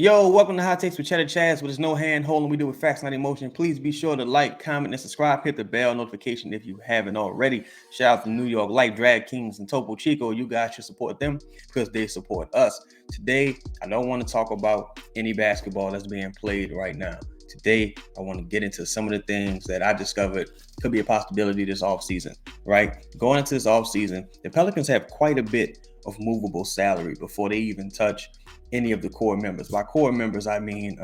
Yo, welcome to Hot Takes with Cheddar Chaz, where there's no hand holding. We do with facts, not emotion. Please be sure to like, comment, and subscribe. Hit the bell notification if you haven't already. Shout out to New York Life, Drag Kings, and Topo Chico. You guys should support them because they support us. Today, I don't want to talk about any basketball that's being played right now. Today, I want to get into some of the things that I discovered could be a possibility this offseason, right? Going into this offseason, the Pelicans have quite a bit of movable salary before they even touch any of the core members. By core members, I mean,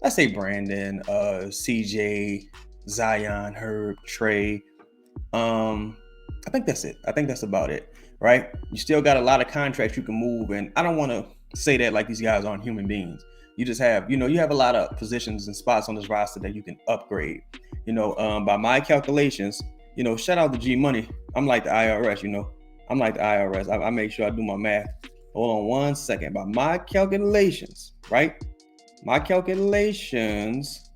let's say Brandon, CJ, Zion, Herb, Trey. I think that's it. I think that's about it, right? You still got a lot of contracts you can move, and I don't want to say that like these guys aren't human beings. You just have, you have a lot of positions and spots on this roster that you can upgrade. By my calculations, shout out to G Money. I'm like the IRS, I'm like the IRS. I make sure I do my math. Hold on one second. By my calculations, right? My calculations,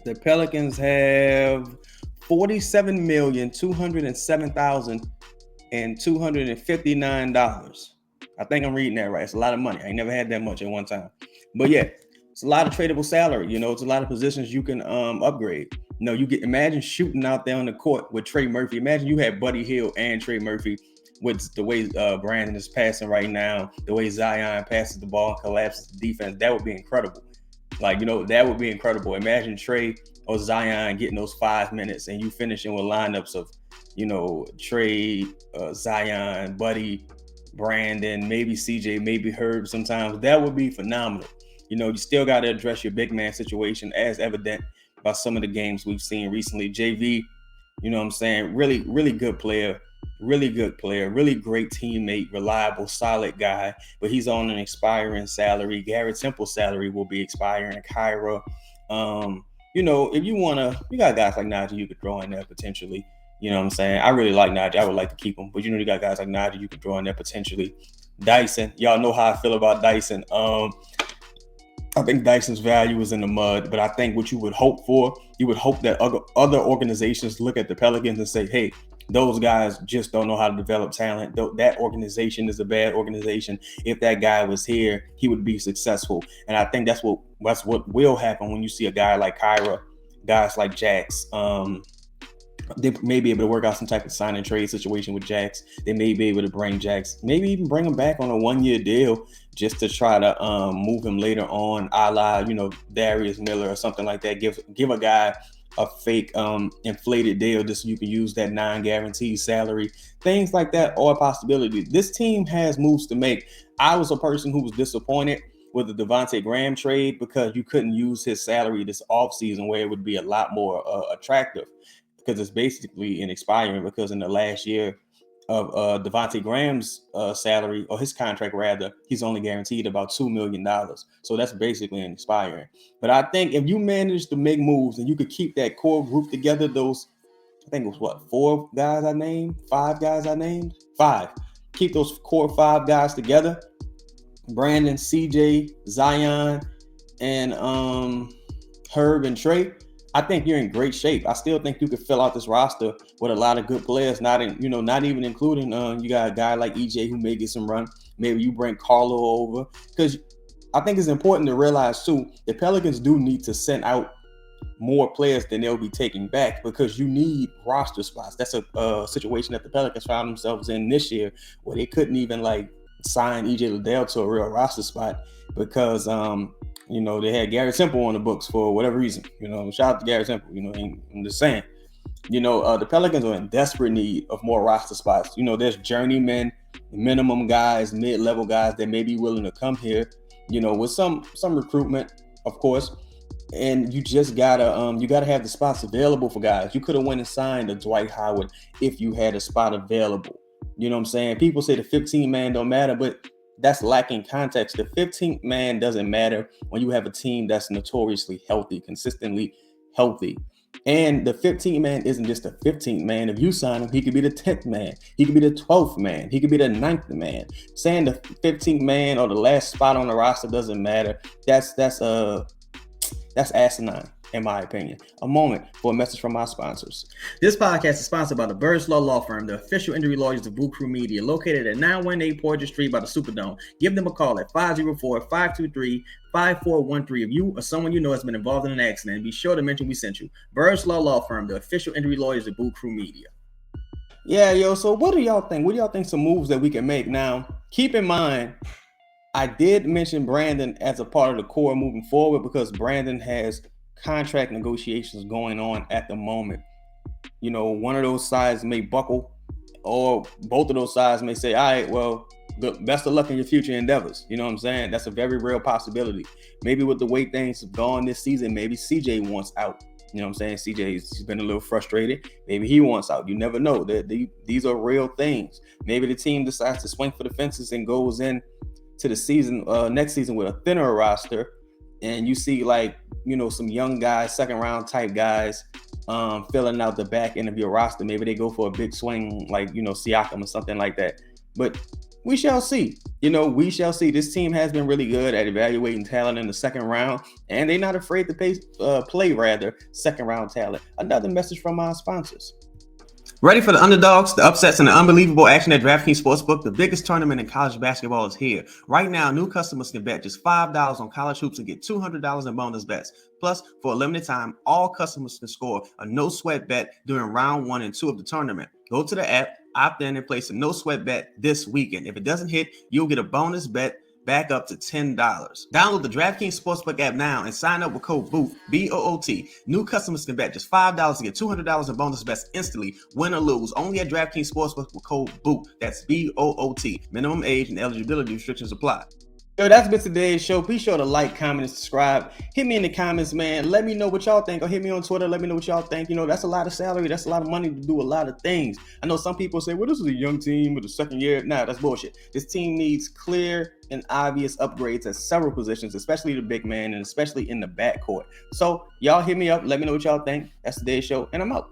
the Pelicans have $47,207,259. I think I'm reading that right. It's a lot of money. I ain't never had that much at one time. But yeah, it's a lot of tradable salary. It's a lot of positions you can upgrade. Imagine shooting out there on the court with Trey Murphy. Imagine you had Buddy Hield and Trey Murphy with the way Brandon is passing right now, the way Zion passes the ball and collapses the defense. That would be incredible. That would be incredible. Imagine Trey or Zion getting those 5 minutes and you finishing with lineups of, Trey, Zion, Buddy, Brandon, maybe CJ, maybe Herb sometimes. That would be phenomenal. You still got to address your big man situation, as evident by some of the games we've seen recently. JV, really, really good player. Really good player, really great teammate, reliable, solid guy, but he's on an expiring salary. Garrett Temple's salary will be expiring. Kyra, if you got guys like Najee you could throw in there potentially. I really like Najee. I would like to keep him, but you got guys like Najee you could throw in there potentially. Dyson, y'all know how I feel about Dyson. I think Dyson's value is in the mud, but I think what you would hope that other organizations look at the Pelicans and say, hey, those guys just don't know how to develop talent. That organization is a bad organization. If that guy was here, he would be successful. And I think that's what will happen when you see a guy like Kyra, guys like Jax. They may be able to work out some type of sign and trade situation with Jax. They may be able to bring Jax, maybe even bring him back on a 1-year deal just to try to move him later on, a la, Darius Miller or something like that. Give a guy a fake inflated deal just so you can use that non-guaranteed salary. Things like that are a possibility. This team has moves to make. I was a person who was disappointed with the Devontae Graham trade because you couldn't use his salary this offseason where it would be a lot more attractive, because it's basically an expiring, because in the last year of Devontae Graham's salary, or his contract rather, he's only guaranteed about $2 million. So that's basically an expiring. But I think if you manage to make moves and you could keep that core group together, those, I think it was 5 guys I named? 5. Keep those core 5 guys together. Brandon, CJ, Zion, and Herb and Trey. I think you're in great shape. I still think you could fill out this roster with a lot of good players, not even including you got a guy like EJ who may get some run. Maybe you bring Carlo over, because I think it's important to realize too, the Pelicans do need to send out more players than they'll be taking back, because you need roster spots. That's a situation that the Pelicans found themselves in this year, where they couldn't even sign EJ Liddell to a real roster spot because they had Garrett Temple on the books for whatever reason. Shout out to Garrett Temple. I'm just saying. The Pelicans are in desperate need of more roster spots. There's journeymen, minimum guys, mid-level guys that may be willing to come here, with some recruitment, of course. And you just gotta have the spots available for guys. You could have went and signed a Dwight Howard if you had a spot available. You know what I'm saying? People say the 15 man don't matter, but that's lacking context. The 15th man doesn't matter when you have a team that's notoriously healthy, consistently healthy. And the 15th man isn't just the 15th man. If you sign him, he could be the 10th man. He could be the 12th man. He could be the 9th man. Saying the 15th man or the last spot on the roster doesn't matter, that's asinine. in my opinion. A moment for a message from our sponsors. This podcast is sponsored by the Birdsall Law Firm, the official injury lawyers of Boot Krewe Media, located at 918 Porter Street by the Superdome. Give them a call at 504-523-5413 if you or someone you know has been involved in an accident. And be sure to mention we sent you. Birdsall Law Firm, the official injury lawyers of Boot Krewe Media. Yeah, yo, so what do y'all think? What do y'all think some moves that we can make? Now, keep in mind, I did mention Brandon as a part of the core moving forward because Brandon has contract negotiations going on at the moment. You know, one of those sides may buckle, or both of those sides may say, all right, well, best of luck in your future endeavors. You know what I'm saying? That's a very real possibility. Maybe with the way things have gone this season, maybe CJ wants out. You know what I'm saying? CJ's been a little frustrated. Maybe he wants out. You never know. These are real things. Maybe the team decides to swing for the fences and goes in to the season, next season with a thinner roster. And you see, like, you know, some young guys, second round type guys filling out the back end of your roster. Maybe they go for a big swing, like, you know, Siakam or something like that. But we shall see. You know, we shall see. This team has been really good at evaluating talent in the second round, and they're not afraid to play second round talent. Another message from our sponsors. Ready for the underdogs, the upsets, and the unbelievable action at DraftKings Sportsbook? The biggest tournament in college basketball is here. Right now, new customers can bet just $5 on college hoops and get $200 in bonus bets. Plus, for a limited time, all customers can score a no-sweat bet during round 1 and 2 of the tournament. Go to the app, opt in, and place a no-sweat bet this weekend. If it doesn't hit, you'll get a bonus bet back up to $10. Download the DraftKings Sportsbook app now and sign up with code BOOT, B-O-O-T. New customers can bet just $5 to get $200 in bonus bets instantly, win or lose, only at DraftKings Sportsbook with code BOOT. That's B-O-O-T. Minimum age and eligibility restrictions apply. Yo, that's been today's show. Be sure to like, comment, and subscribe. Hit me in the comments, man. Let me know what y'all think. Or hit me on Twitter. Let me know what y'all think. You know, that's a lot of salary. That's a lot of money to do a lot of things. I know some people say, well, this is a young team with a second year. Nah, that's bullshit. This team needs clear and obvious upgrades at several positions, especially the big man and especially in the backcourt. So y'all hit me up. Let me know what y'all think. That's today's show, and I'm out.